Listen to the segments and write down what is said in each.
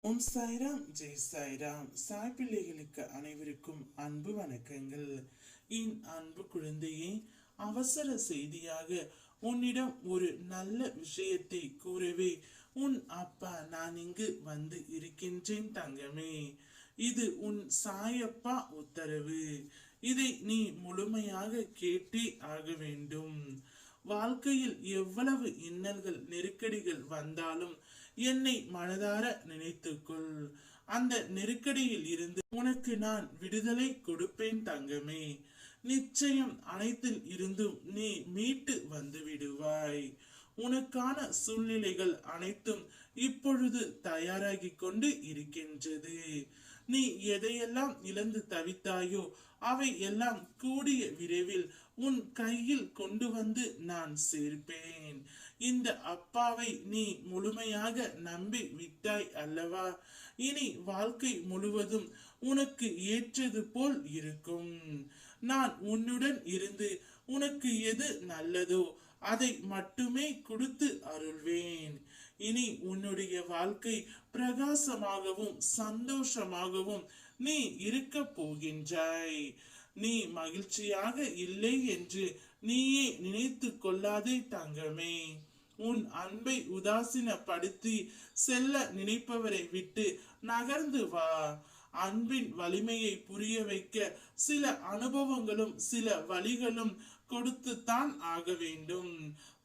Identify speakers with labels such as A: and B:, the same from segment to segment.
A: ஓம் சாய்ராம், ஜெய் சாய்ராம். சாய் பிள்ளைகளுக்கு அனைவருக்கும் அன்பு வணக்கங்கள். என் அன்பு குழந்தையே, அவசர செய்தியாக உன்னிடம் ஒரு நல்ல விஷயத்தை கூறவே உன் அப்பா நான் இங்கு வந்து இருக்கின்றேன் தங்கமே. இது உன் சாயப்பா உத்தரவு. இதை நீ முழுமையாக கேட்டே ஆக வேண்டும். வாழ்க்கையில் எவ்வளவு இன்னல்கள் நெருக்கடிகள் வந்தாலும் என்னை மனதார நினைத்துக்கொள். அந்த நெருக்கடியில் இருந்து உனக்கு நான் விடுதலை கொடுப்பேன் தங்கமே. நிச்சயம் அனைத்தில் இருந்தும் நீ மீட்டு வந்து விடுவாய். உனக்கான சூழ்நிலைகள் அனைத்தும் இப்பொழுது தயாராகி கொண்டு இருக்கின்றது. நீ எதையெல்லாம் இழந்து தவித்தாயோ அவை எல்லாம் கூடிய விரைவில் உன் கையில் கொண்டு வந்து நான் சேர்ப்பேன். இந்த அப்பாவை நீ முழுமையாக நம்பி விட்டாய் அல்லவா? இனி வாழ்க்கை முழுவதும் உனக்கு ஏற்றது போல் இருக்கும். நான் உன்னுடன் இருந்து உனக்கு எது நல்லதோ அதை மட்டுமே கொடுத்து அருள்வேன். இனி உன்னுடைய வாழ்க்கை பிரகாசமாகவும் சந்தோஷமாகவும் நீ இருக்க போகின்றாய். நீ மகிழ்ச்சியாக இல்லை என்று நீயே நினைத்து கொள்ளாதே தங்கமே. உன் அன்பை உதாசீனப்படுத்தி செல்ல நினைப்பவரை விட்டு நகர்ந்து வா. அன்பின் வலிமையை புரிய வைக்க சில அனுபவங்களும் சில வழிகளும் கொடுத்துத்தான் ஆக வேண்டும்.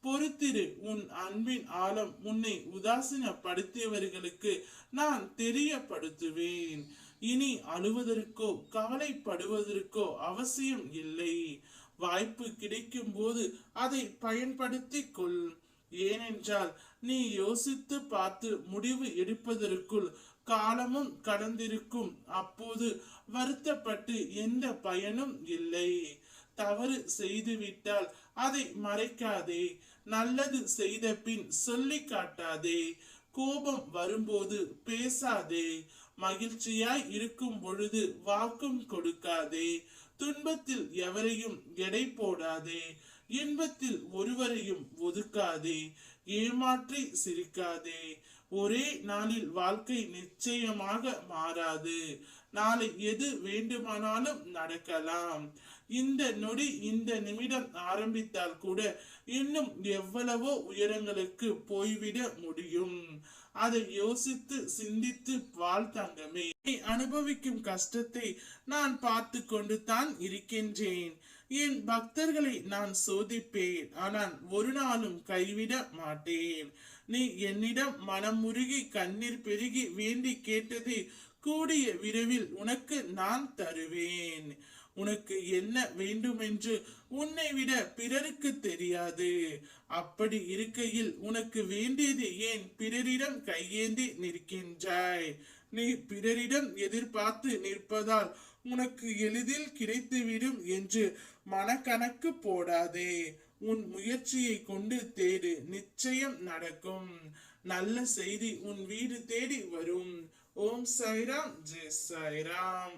A: பொறுத்திரு. உன் அன்பின் ஆழம் உன்னை உதாசீனப்படுத்தியவர்களுக்கு நான் தெரியப்படுத்துவேன். இனி அழுவதற்கோ கவலைப்படுவதற்கோ அவசியம் இல்லை. வாய்ப்பு கிடைக்கும் போது அதை பயன்படுத்திக் கொள். ஏனென்றால் நீ யோசித்து பார்த்து முடிவு எடுப்பதற்குள் காலமும் கடந்திருக்கும். அப்போது வருத்தப்பட்டு எந்த பயனும் இல்லை. தவறு செய்துவிட்டால் அதை மறைக்காதே. நல்லது செய்த பின் சொல்லி காட்டாதே. கோபம் வரும்போது பேசாதே. மகிழ்ச்சியாய் இருக்கும் பொழுது வாக்கும் கொடுக்காதே. துன்பத்தில் எவரையும் எடை போடாதே. இன்பத்தில் ஒருவரையும் ஒதுக்காதே. ஏமாற்றி சிரிக்காதே. ஒரே நாளில் வாழ்க்கை நிச்சயமாக மாறாது. நாளை எது வேண்டுமானாலும் நடக்கலாம். இந்த நொடி இந்த நிமிடம் ஆரம்பித்தால் கூட இன்னும் எவ்வளவோ உயரங்களுக்கு போய்விட முடியும். அதை யோசித்து சிந்தித்து வாழ் தங்கமே. நீ அனுபவிக்கும் கஷ்டத்தை நான் பார்த்து கொண்டு தான் இருக்கின்றேன். என் பக்தர்களை நான் சோதிப்பேன், ஆனால் ஒரு நாளும் கைவிட மாட்டேன். நீ என்னிடம் மனம் முருகி கண்ணீர் பெருகி வேண்டி கேட்டதை கூடிய விரைவில் உனக்கு நான் தருவேன். உனக்கு என்ன வேண்டுமென்று உன்னை விட பிறருக்கு தெரியாது. அப்படி இருக்கையில் உனக்கு வேண்டியது ஏன் பிறரிடம் கையேந்தி நிற்கின்றாய்? நீ பிறரிடம் எதிர்பார்த்து நிற்பதால் உனக்கு எளிதில் கிடைத்துவிடும் என்று மனக்கணக்கு போடாதே. உன் முயற்சியை கொண்டு தேடு, நிச்சயம் நடக்கும். நல்ல செய்தி உன் வீடு தேடி வரும். ஓம் சாய்ராம், ஜெய் சாய்ராம்.